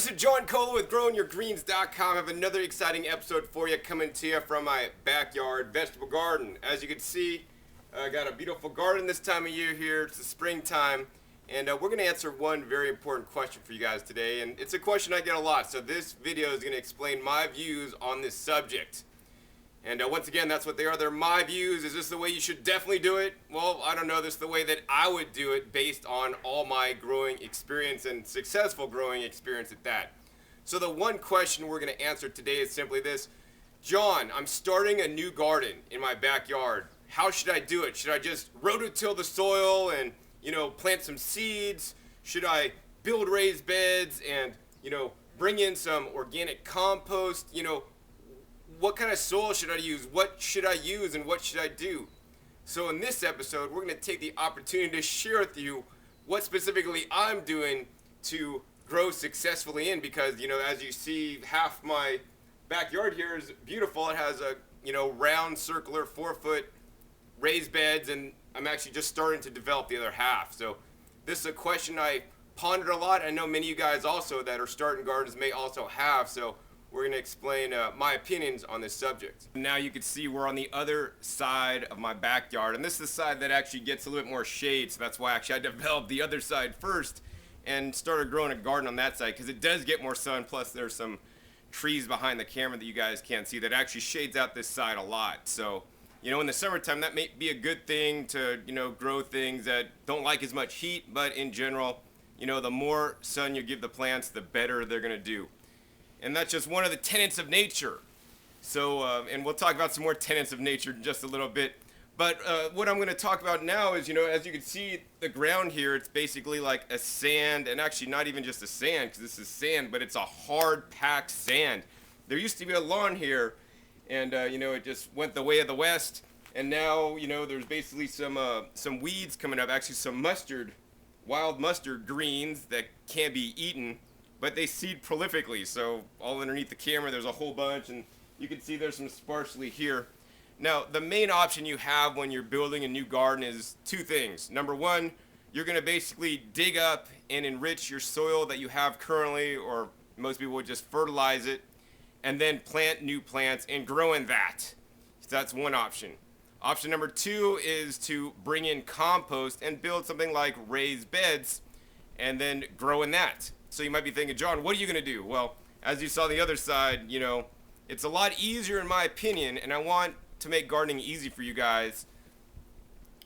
this is John Cola with GrowingYourGreens.com. I have another exciting episode for you coming to you from my backyard vegetable garden. As you can see, I got a beautiful garden this time of year here. It's the springtime, and we're going to answer one very important question for you guys today, and it's a question I get a lot, so this video is going to explain my views on this subject. And once again, that's what they are. They're my views. Is this the way you should definitely do it? Well, I don't know. This is the way that I would do it based on all my growing experience and successful growing experience at that. So the one question we're going to answer today is simply this. John, I'm starting a new garden in my backyard. How should I do it? Should I just rototill the soil and, plant some seeds? Should I build raised beds and, bring in some organic compost? What kind of soil should I use? What should I use and what should I do? So in this episode, we're going to take the opportunity to share with you what specifically I'm doing to grow successfully in, because, as you see, half my backyard here is beautiful. It has a, round circular 4-foot raised beds, and I'm actually just starting to develop the other half. So this is a question I pondered a lot. I know many of you guys also that are starting gardens may also have. So we're going to explain my opinions on this subject. Now you can see we're on the other side of my backyard, and this is the side that actually gets a little bit more shade, so that's why actually I developed the other side first and started growing a garden on that side, because it does get more sun, plus there's some trees behind the camera that you guys can't see that actually shades out this side a lot. So, in the summertime that may be a good thing to, grow things that don't like as much heat, but in general, the more sun you give the plants, the better they're going to do. And that's just one of the tenets of nature. So, and we'll talk about some more tenets of nature in just a little bit. But what I'm going to talk about now is, as you can see, the ground here, it's basically like a sand, and actually not even just a sand, because this is sand, but it's a hard packed sand. There used to be a lawn here, and, it just went the way of the West. And now, there's basically some weeds coming up, actually some wild mustard greens that can't be eaten, but they seed prolifically. So all underneath the camera there's a whole bunch, and you can see there's some sparsely here. Now the main option you have when you're building a new garden is two things. Number one, you're going to basically dig up and enrich your soil that you have currently, or most people would just fertilize it, and then plant new plants and grow in that. So that's one option. Option number two is to bring in compost and build something like raised beds and then grow in that. So you might be thinking, John, what are you going to do? Well, as you saw on the other side, it's a lot easier in my opinion, and I want to make gardening easy for you guys.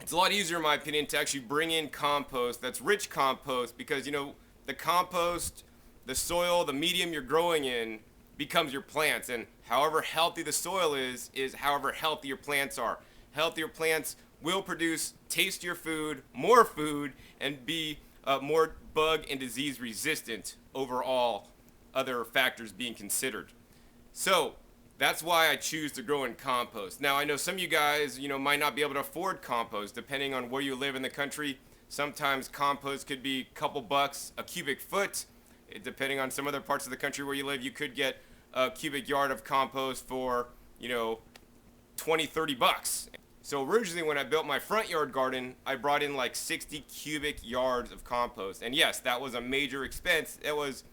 It's a lot easier in my opinion to actually bring in compost that's rich compost, because, the compost, the soil, the medium you're growing in becomes your plants, and however healthy the soil is however healthy your plants are. Healthier plants will produce tastier food, and be more bug and disease resistant overall, other factors being considered. So that's why I choose to grow in compost. Now I know some of you guys, might not be able to afford compost depending on where you live in the country. Sometimes compost could be a couple bucks a cubic foot. Depending on some other parts of the country where you live, you could get a cubic yard of compost for, 20-30 bucks. So originally when I built my front yard garden, I brought in like 60 cubic yards of compost. And yes, that was a major expense. It was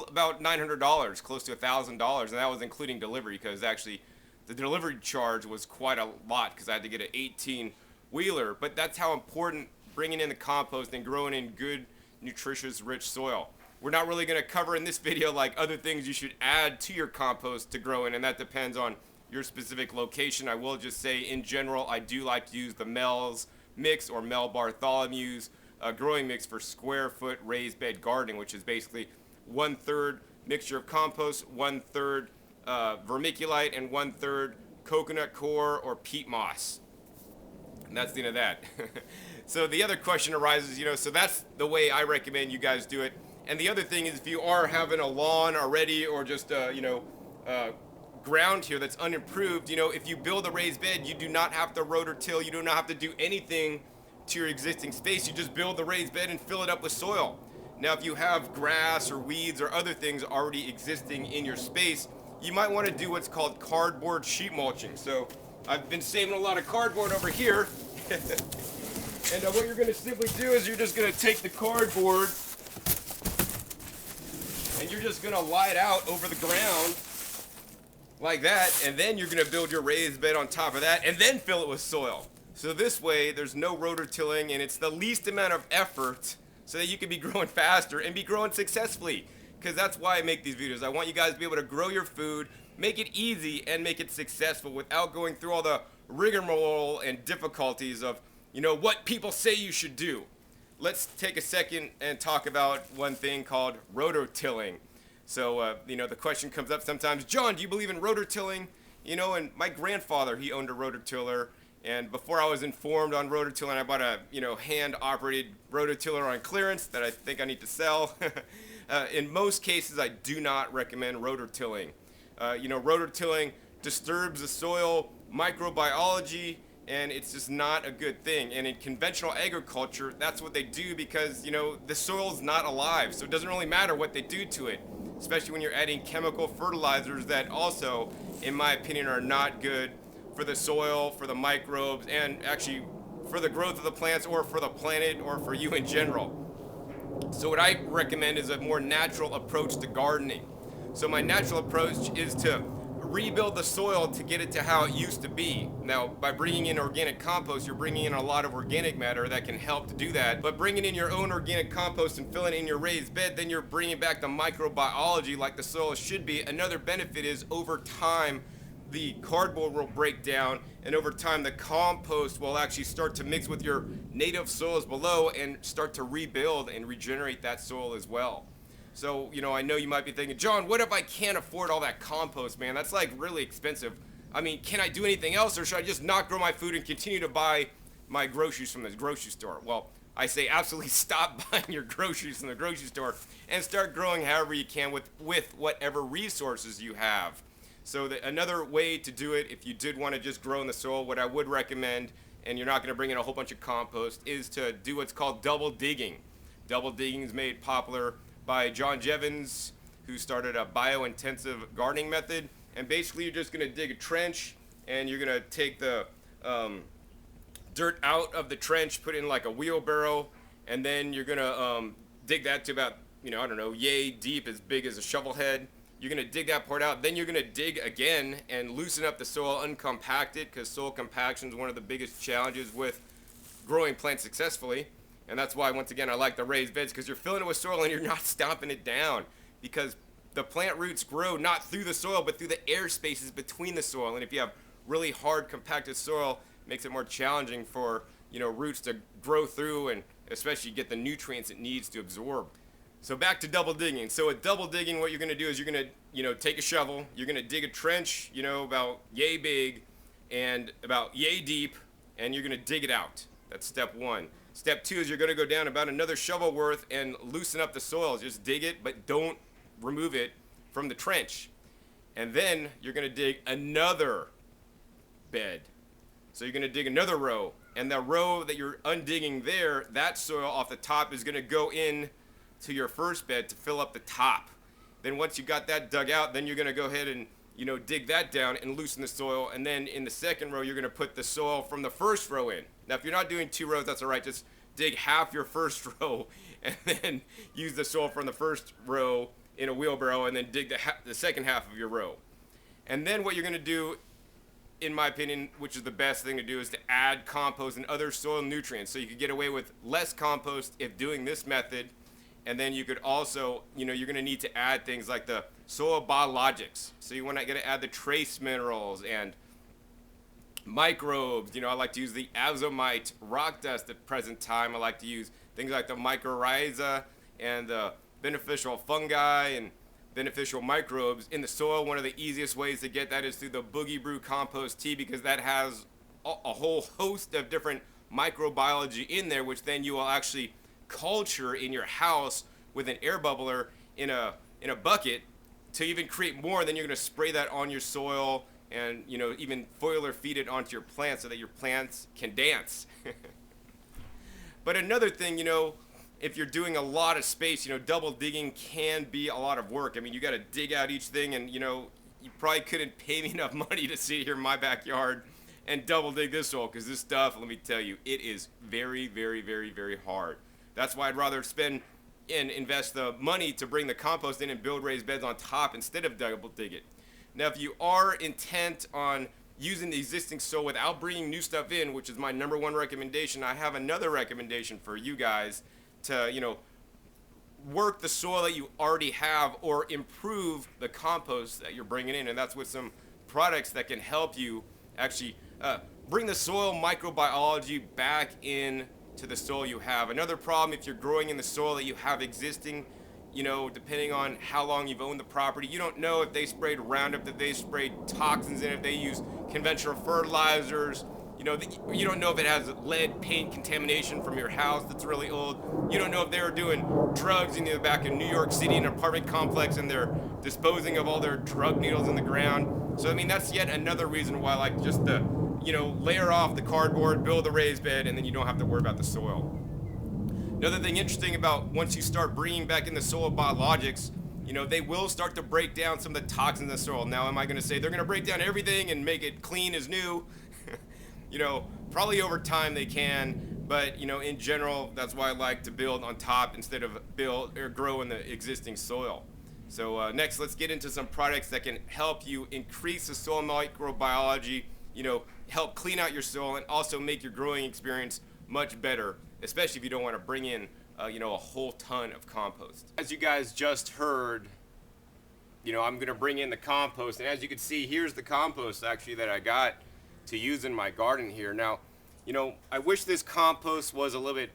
about $900, close to $1,000. And that was including delivery, because actually the delivery charge was quite a lot, because I had to get an 18-wheeler. But that's how important bringing in the compost and growing in good, nutritious, rich soil. We're not really going to cover in this video like other things you should add to your compost to grow in, and that depends on your specific location. I will just say in general, I do like to use the Mel's mix or Mel Bartholomew's growing mix for square foot raised bed gardening, which is basically 1/3 mixture of compost, 1/3 vermiculite, and 1/3 coconut coir or peat moss. And that's the end of that. So the other question arises, so that's the way I recommend you guys do it. And the other thing is, if you are having a lawn already, or just ground here that's unimproved, if you build a raised bed, you do not have to rototill, you do not have to do anything to your existing space. You just build the raised bed and fill it up with soil. Now if you have grass or weeds or other things already existing in your space, you might want to do what's called cardboard sheet mulching. So I've been saving a lot of cardboard over here. And what you're going to simply do is you're just going to take the cardboard and you're just gonna lie it out over the ground like that, and then you're gonna build your raised bed on top of that and then fill it with soil. So this way there's no rototilling, and it's the least amount of effort so that you can be growing faster and be growing successfully. Because that's why I make these videos. I want you guys to be able to grow your food, make it easy, and make it successful without going through all the rigmarole and difficulties of, what people say you should do. Let's take a second and talk about one thing called rototilling. So, the question comes up sometimes, John, do you believe in rototilling? And my grandfather, he owned a rototiller. And before I was informed on rototilling, I bought a, hand-operated rototiller on clearance that I think I need to sell. In most cases, I do not recommend rototilling. Rototilling disturbs the soil microbiology, and it's just not a good thing. And in conventional agriculture, that's what they do because, the soil's not alive. So it doesn't really matter what they do to it, especially when you're adding chemical fertilizers that also, in my opinion, are not good for the soil, for the microbes, and actually for the growth of the plants or for the planet or for you in general. So what I recommend is a more natural approach to gardening. So my natural approach is to rebuild the soil to get it to how it used to be. Now, by bringing in organic compost, you're bringing in a lot of organic matter that can help to do that. But bringing in your own organic compost and filling it in your raised bed, then you're bringing back the microbiology like the soil should be. Another benefit is over time, the cardboard will break down, and over time the compost will actually start to mix with your native soils below and start to rebuild and regenerate that soil as well. So, I know you might be thinking, John, what if I can't afford all that compost, man? That's like really expensive. I mean, can I do anything else, or should I just not grow my food and continue to buy my groceries from the grocery store? Well, I say absolutely stop buying your groceries from the grocery store and start growing however you can with whatever resources you have. So another way to do it, if you did want to just grow in the soil, what I would recommend, and you're not going to bring in a whole bunch of compost, is to do what's called double digging. Double digging is made popular by John Jevons, who started a bio-intensive gardening method. And basically you're just going to dig a trench, and you're going to take the dirt out of the trench, put it in like a wheelbarrow, and then you're going to dig that to about, yay deep, as big as a shovel head. You're going to dig that part out. Then you're going to dig again and loosen up the soil, uncompact it, because soil compaction is one of the biggest challenges with growing plants successfully. And that's why, once again, I like the raised beds, because you're filling it with soil and you're not stomping it down, because the plant roots grow not through the soil, but through the air spaces between the soil. And if you have really hard, compacted soil, it makes it more challenging for, roots to grow through and especially get the nutrients it needs to absorb. So back to double digging. So with double digging, what you're going to do is you're going to, take a shovel, you're going to dig a trench, about yay big and about yay deep, and you're going to dig it out. That's step one. Step two is you're going to go down about another shovel worth and loosen up the soil. Just dig it, but don't remove it from the trench. And then you're going to dig another bed. So you're going to dig another row, and the row that you're undigging there, that soil off the top is going to go in to your first bed to fill up the top. Then once you got that dug out, then you're going to go ahead and dig that down and loosen the soil. And then in the second row, you're going to put the soil from the first row in. Now, if you're not doing 2 rows, that's all right. Just dig half your first row and then use the soil from the first row in a wheelbarrow, and then dig the second half of your row. And then what you're going to do, in my opinion, which is the best thing to do, is to add compost and other soil nutrients. So you could get away with less compost if doing this method. And then you could also, you're going to need to add things like the soil biologics. So you want to add the trace minerals and microbes. I like to use the azomite rock dust at present time. I like to use things like the mycorrhiza and the beneficial fungi and beneficial microbes in the soil. One of the easiest ways to get that is through the Boogie Brew compost tea, because that has a whole host of different microbiology in there, which then you will actually culture in your house with an air bubbler in a bucket to even create more. Then you're going to spray that on your soil and even foliar feed it onto your plants so that your plants can dance. But another thing, if you're doing a lot of space, double digging can be a lot of work. I mean, you got to dig out each thing, and you probably couldn't pay me enough money to sit here in my backyard and double dig this soil, because this stuff, let me tell you, it is very, very, very, very hard. That's why I'd rather spend and invest the money to bring the compost in and build raised beds on top instead of double dig it. Now, if you are intent on using the existing soil without bringing new stuff in, which is my number one recommendation, I have another recommendation for you guys to, work the soil that you already have or improve the compost that you're bringing in. And that's with some products that can help you actually bring the soil microbiology back in to the soil you have. Another problem, if you're growing in the soil that you have existing, depending on how long you've owned the property, you don't know if they sprayed Roundup, if they sprayed toxins in, if they use conventional fertilizers. You don't know if it has lead paint contamination from your house that's really old. You don't know if they were doing drugs in the back of New York City in an apartment complex and they're disposing of all their drug needles in the ground. So, that's yet another reason why I like just to, layer off the cardboard, build a raised bed, and then you don't have to worry about the soil. Another thing interesting about once you start bringing back in the soil biologics, they will start to break down some of the toxins in the soil. Now, am I going to say they're going to break down everything and make it clean as new? Probably over time they can, but in general, that's why I like to build on top instead of build or grow in the existing soil. So next, let's get into some products that can help you increase the soil microbiology, help clean out your soil and also make your growing experience much better, especially if you don't want to bring in, a whole ton of compost. As you guys just heard, I'm going to bring in the compost, and as you can see, here's the compost actually that I got to use in my garden here. Now, I wish this compost was a little bit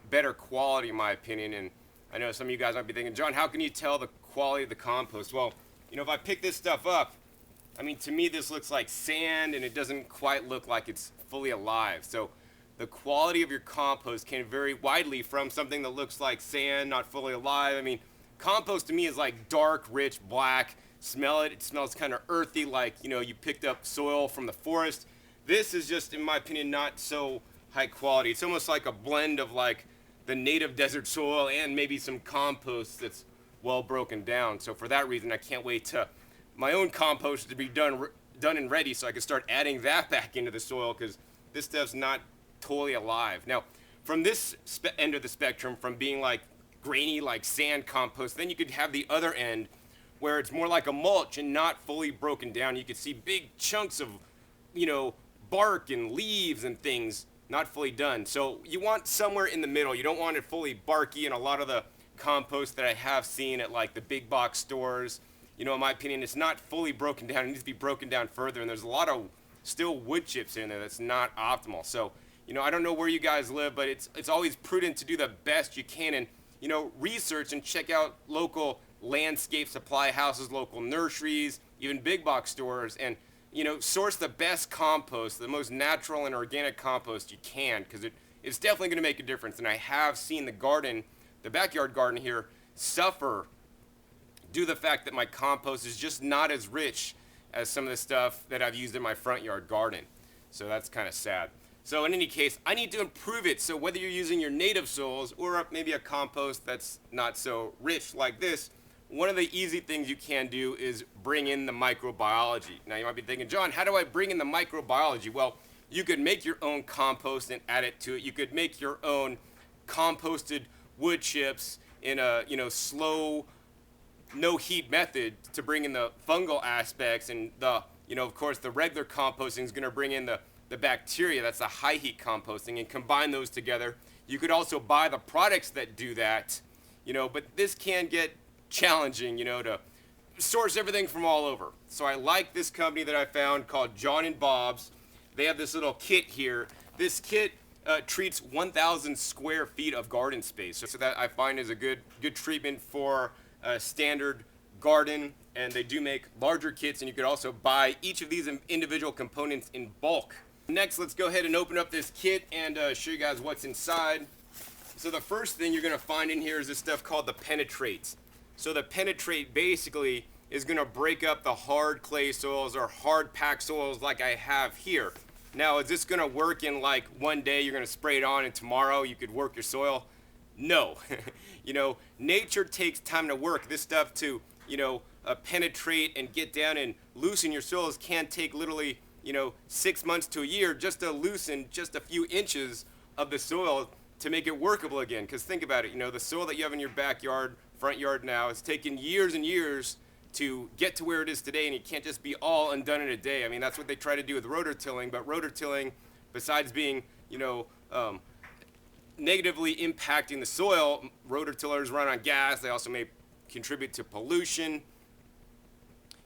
better quality in my opinion, and I know some of you guys might be thinking, John, how can you tell the quality of the compost? Well, if I pick this stuff up, to me this looks like sand and it doesn't quite look like it's fully alive. So the quality of your compost can vary widely from something that looks like sand, not fully alive. Compost to me is like dark, rich, black. Smell it, it smells kind of earthy, like you picked up soil from the forest. This is just, in my opinion, not so high quality. It's almost like a blend of like the native desert soil and maybe some compost that's well broken down. So for that reason, I can't wait to my own compost to be done and ready so I can start adding that back into the soil, because this stuff's not totally alive. Now, from this end of the spectrum, from being like grainy like sand compost, then you could have the other end where it's more like a mulch and not fully broken down. You could see big chunks of, bark and leaves and things not fully done. So you want somewhere in the middle. You don't want it fully barky, and a lot of the compost that I have seen at like the big box stores, in my opinion, it's not fully broken down. It needs to be broken down further, and there's a lot of still wood chips in there that's not optimal. So, I don't know where you guys live, but it's always prudent to do the best you can and, research and check out local landscape supply houses, local nurseries, even big box stores, and source the best compost, the most natural and organic compost you can, because it's definitely going to make a difference. And I have seen the backyard garden here, suffer due to the fact that my compost is just not as rich as some of the stuff that I've used in my front yard garden. So that's kind of sad. So in any case, I need to improve it. So whether you're using your native soils or maybe a compost that's not so rich like this, one of the easy things you can do is bring in the microbiology. Now you might be thinking, John, how do I bring in the microbiology? Well, you could make your own compost and add it to it. You could make your own composted wood chips in a slow, no heat method to bring in the fungal aspects, and the of course the regular composting is going to bring in the bacteria. That's the high heat composting, and combine those together. You could also buy the products that do that, but this can get challenging, to source everything from all over. So I like this company that I found called John and Bob's. They have this little kit here. This kit treats 1,000 square feet of garden space. So that I find is a good treatment for a standard garden. And they do make larger kits, and you could also buy each of these individual components in bulk. Next, let's go ahead and open up this kit and show you guys what's inside. So the first thing you're going to find in here is this stuff called the Penetrate. So the Penetrate basically is going to break up the hard clay soils or hard packed soils like I have here. Now, is this going to work in like one day you're going to spray it on and tomorrow you could work your soil? No. Nature takes time to work. This stuff to, penetrate and get down and loosen your soils can take literally, 6 months to a year just to loosen just a few inches of the soil to make it workable again. Because think about it, you know, the soil that you have in your backyard, front yard now, has taken years and years to get to where it is today, and it can't just be all undone in a day. I mean, that's what they try to do with rototilling, but rototilling, besides being, you know, negatively impacting the soil, rototillers run on gas. They also may contribute to pollution.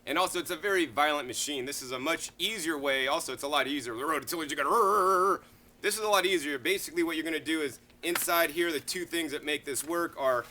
And also, it's a very violent machine. This is a much easier way. Also, it's a lot easier. The rototillers, you gotta. This is a lot easier. Basically, what you're gonna do is inside here, the two things that make this work are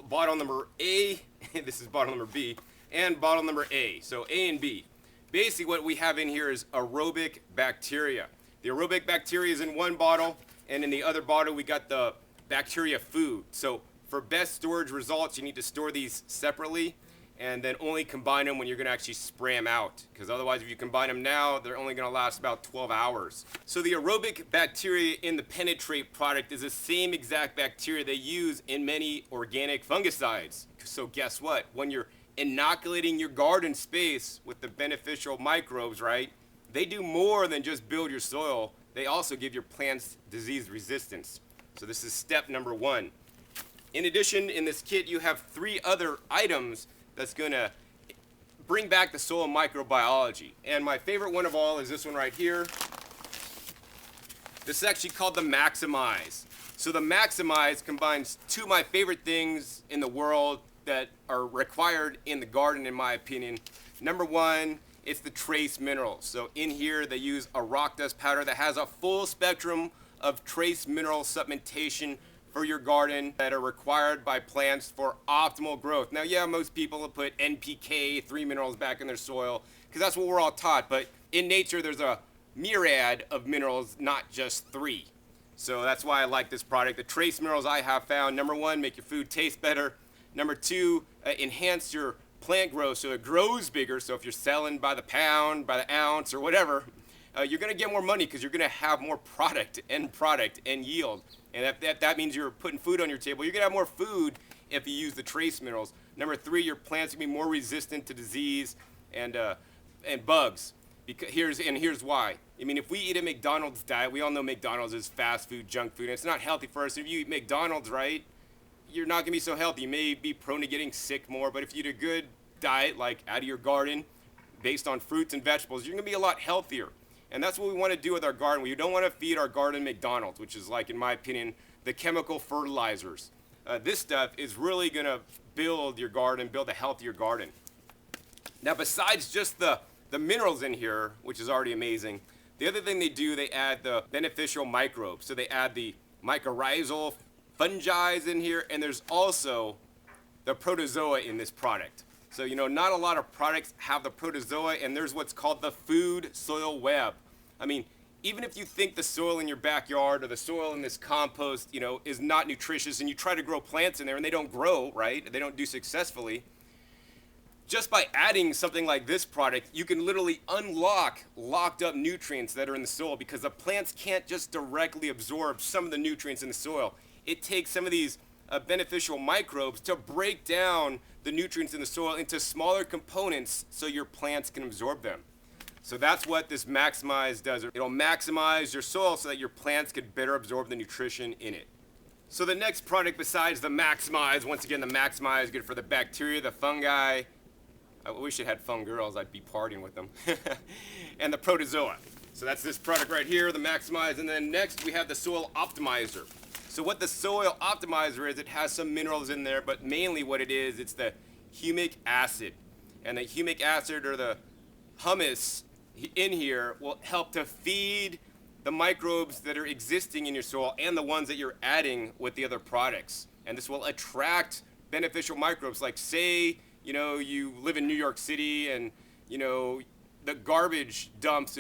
bottle number A, this is bottle number B, and bottle number A. So A and B. Basically, what we have in here is aerobic bacteria. The aerobic bacteria is in one bottle, and in the other bottle, we got the bacteria food. So for best storage results, you need to store these separately, and then only combine them when you're gonna actually spray them out. Because otherwise, if you combine them now, they're only gonna last about 12 hours. So the aerobic bacteria in the Penetrate product is the same exact bacteria they use in many organic fungicides. So guess what? When you're inoculating your garden space with the beneficial microbes, right? They do more than just build your soil. They also give your plants disease resistance. So this is step number one. In addition, in this kit, you have 3 other items that's gonna bring back the soil microbiology. And my favorite one of all is this one right here. This is actually called the Maximize. So the Maximize combines 2 of my favorite things in the world that are required in the garden, in my opinion. Number one, it's the trace minerals. So in here, they use a rock dust powder that has a full spectrum of trace mineral supplementation for your garden that are required by plants for optimal growth. Now, yeah, most people will put NPK, 3 minerals back in their soil, because that's what we're all taught. But in nature, there's a myriad of minerals, not just 3. So that's why I like this product. The trace minerals I have found, number one, make your food taste better. Number 2, enhance your plant growth so it grows bigger. So if you're selling by the pound, by the ounce, or whatever, you're going to get more money because you're going to have more product and yield. And if that means you're putting food on your table, you're going to have more food if you use the trace minerals. Number 3, your plants can be more resistant to disease and bugs. Because here's why. I mean, if we eat a McDonald's diet, we all know McDonald's is fast food, junk food, and it's not healthy for us. If you eat McDonald's, right, you're not going to be so healthy. You may be prone to getting sick more, but if you eat a good diet, like out of your garden, based on fruits and vegetables, you're going to be a lot healthier. And that's what we want to do with our garden. We don't want to feed our garden McDonald's, which is, like, in my opinion, the chemical fertilizers. This stuff is really going to build your garden, build a healthier garden. Now, besides just the minerals in here, which is already amazing, the other thing they do, they add the beneficial microbes. So they add the mycorrhizal fungi in here, and there's also the protozoa in this product. So, you know, not a lot of products have the protozoa, and there's what's called the food soil web. I mean, even if you think the soil in your backyard or the soil in this compost, you know, is not nutritious, and you try to grow plants in there and they don't grow, right? They don't do successfully. Just by adding something like this product, you can literally unlock locked up nutrients that are in the soil, because the plants can't just directly absorb some of the nutrients in the soil. It takes some of these beneficial microbes to break down the nutrients in the soil into smaller components so your plants can absorb them. So that's what this Maximize does. It'll maximize your soil so that your plants can better absorb the nutrition in it. So the next product besides the Maximize, once again, the Maximize is good for the bacteria, the fungi. I wish it had fun girls, I'd be partying with them. And the protozoa. So that's this product right here, the Maximize. And then next we have the Soil Optimizer. So what the Soil Optimizer is, it has some minerals in there, but mainly what it is, it's the humic acid. And the humic acid, or the humus in here, will help to feed the microbes that are existing in your soil and the ones that you're adding with the other products. And this will attract beneficial microbes. Like, say, you know, you live in New York City and, you know, the garbage dumps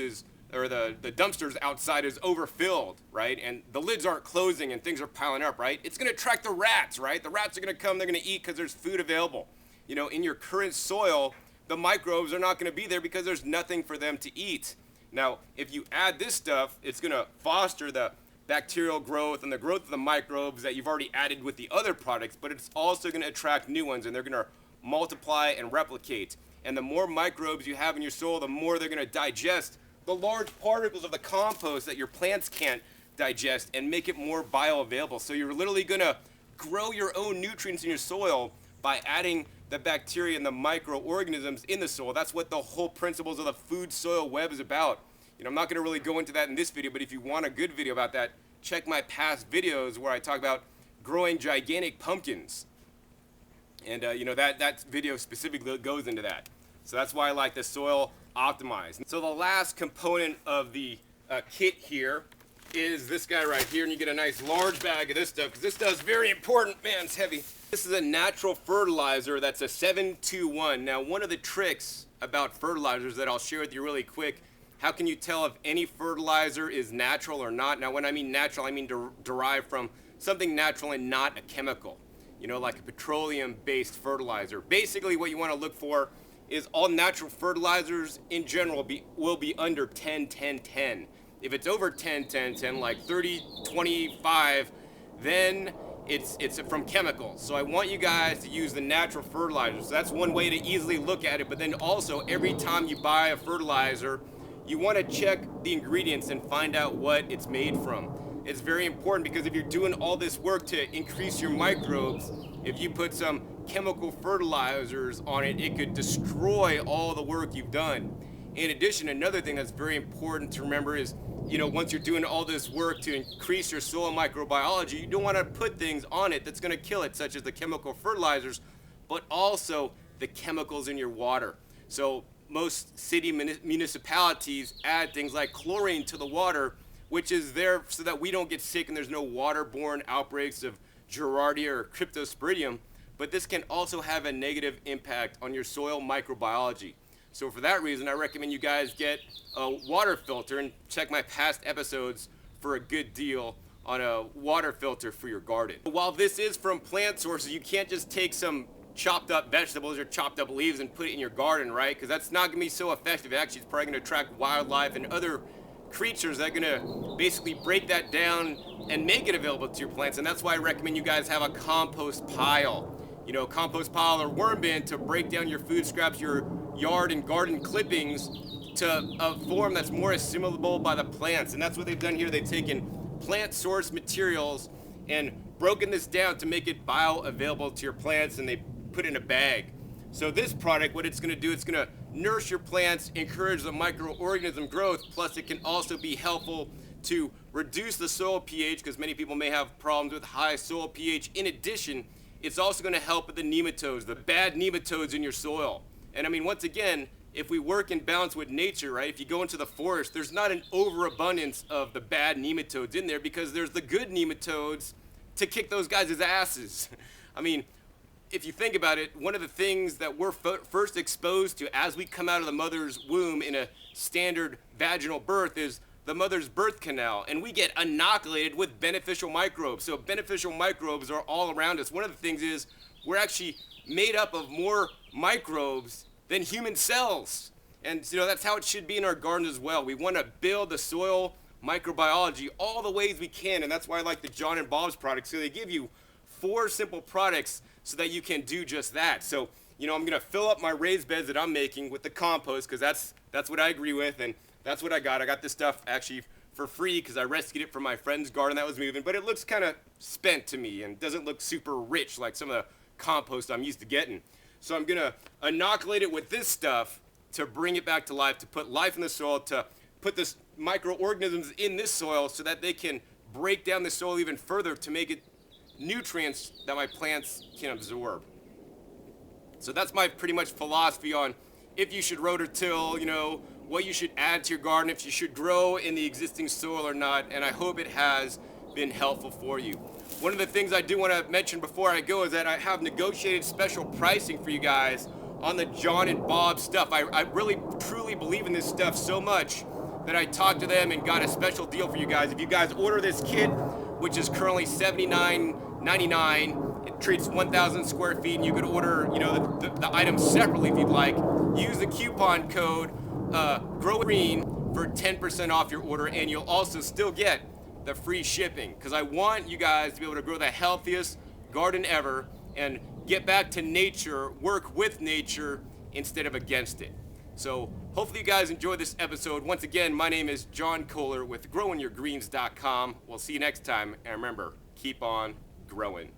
or the dumpsters outside is overfilled, right? And the lids aren't closing and things are piling up, right? It's gonna attract the rats, right? The rats are gonna come, they're gonna eat because there's food available. You know, in your current soil, the microbes are not gonna be there because there's nothing for them to eat. Now, if you add this stuff, it's gonna foster the bacterial growth and the growth of the microbes that you've already added with the other products, but it's also gonna attract new ones, and they're gonna multiply and replicate. And the more microbes you have in your soil, the more they're gonna digest the large particles of the compost that your plants can't digest and make it more bioavailable. So you're literally gonna grow your own nutrients in your soil by adding the bacteria and the microorganisms in the soil. That's what the whole principles of the food soil web is about. You know, I'm not gonna really go into that in this video, but if you want a good video about that, check my past videos where I talk about growing gigantic pumpkins. And you know, that video specifically goes into that. So that's why I like the soil optimized. So the last component of the kit here is this guy right here, and you get a nice large bag of this stuff because this stuff is very important. Man, it's heavy. This is a natural fertilizer that's a 7-2-1. Now, one of the tricks about fertilizers that I'll share with you really quick, how can you tell if any fertilizer is natural or not? Now, when I mean natural, I mean derived from something natural and not a chemical, you know, like a petroleum-based fertilizer. Basically, what you want to look for is all natural fertilizers in general will be under 10-10-10. If it's over 10-10-10, like 30-25, then it's from chemicals. So I want you guys to use the natural fertilizers. So that's one way to easily look at it. But then also, every time you buy a fertilizer, you want to check the ingredients and find out what it's made from. It's very important because if you're doing all this work to increase your microbes, if you put some chemical fertilizers on it, it could destroy all the work you've done. In addition, another thing that's very important to remember is, you know, once you're doing all this work to increase your soil microbiology, you don't want to put things on it that's going to kill it, such as the chemical fertilizers, but also the chemicals in your water. So most city municipalities add things like chlorine to the water, which is there so that we don't get sick and there's no waterborne outbreaks of Giardia or Cryptosporidium. But this can also have a negative impact on your soil microbiology. So for that reason, I recommend you guys get a water filter and check my past episodes for a good deal on a water filter for your garden. While this is from plant sources, you can't just take some chopped up vegetables or chopped up leaves and put it in your garden, right? Because that's not gonna be so effective. Actually, it's probably gonna attract wildlife and other creatures that are gonna basically break that down and make it available to your plants. And that's why I recommend you guys have a compost pile. You know, compost pile or worm bin to break down your food scraps, your yard and garden clippings to a form that's more assimilable by the plants. And that's what they've done here. They've taken plant source materials and broken this down to make it bioavailable to your plants, and they put it in a bag. So this product, what it's gonna do, it's gonna nourish your plants, encourage the microorganism growth, plus it can also be helpful to reduce the soil pH, because many people may have problems with high soil pH. In addition, it's also gonna help with the nematodes, the bad nematodes in your soil. And I mean, once again, if we work in balance with nature, right? If you go into the forest, there's not an overabundance of the bad nematodes in there because there's the good nematodes to kick those guys' asses. I mean, if you think about it, one of the things that we're first exposed to as we come out of the mother's womb in a standard vaginal birth is the mother's birth canal, and we get inoculated with beneficial microbes. So beneficial microbes are all around us. One of the things is we're actually made up of more microbes than human cells. And you know, that's how it should be in our gardens as well. We want to build the soil microbiology all the ways we can, and that's why I like the John and Bob's products. So they give you 4 simple products so that you can do just that. So, you know, I'm gonna fill up my raised beds that I'm making with the compost because that's what I agree with, and that's what I got. I got this stuff actually for free because I rescued it from my friend's garden that was moving, but it looks kind of spent to me and doesn't look super rich like some of the compost I'm used to getting. So I'm gonna inoculate it with this stuff to bring it back to life, to put life in the soil, to put this microorganisms in this soil so that they can break down the soil even further to make it nutrients that my plants can absorb. So that's my pretty much philosophy on if you should rototill, you know, what you should add to your garden, if you should grow in the existing soil or not, and I hope it has been helpful for you. One of the things I do want to mention before I go is that I have negotiated special pricing for you guys on the John and Bob stuff. I really truly believe in this stuff so much that I talked to them and got a special deal for you guys. If you guys order this kit, which is currently $79.99, it treats 1,000 square feet, and you could order, you know, the items separately if you'd like. Use the coupon code GrowGreen for 10% off your order, and you'll also still get the free shipping, because I want you guys to be able to grow the healthiest garden ever and get back to nature, work with nature instead of against it. So Hopefully you guys enjoyed this episode. Once again, my name is John Kohler with GrowingYourGreens.com. We'll see you next time, and remember, keep on growing.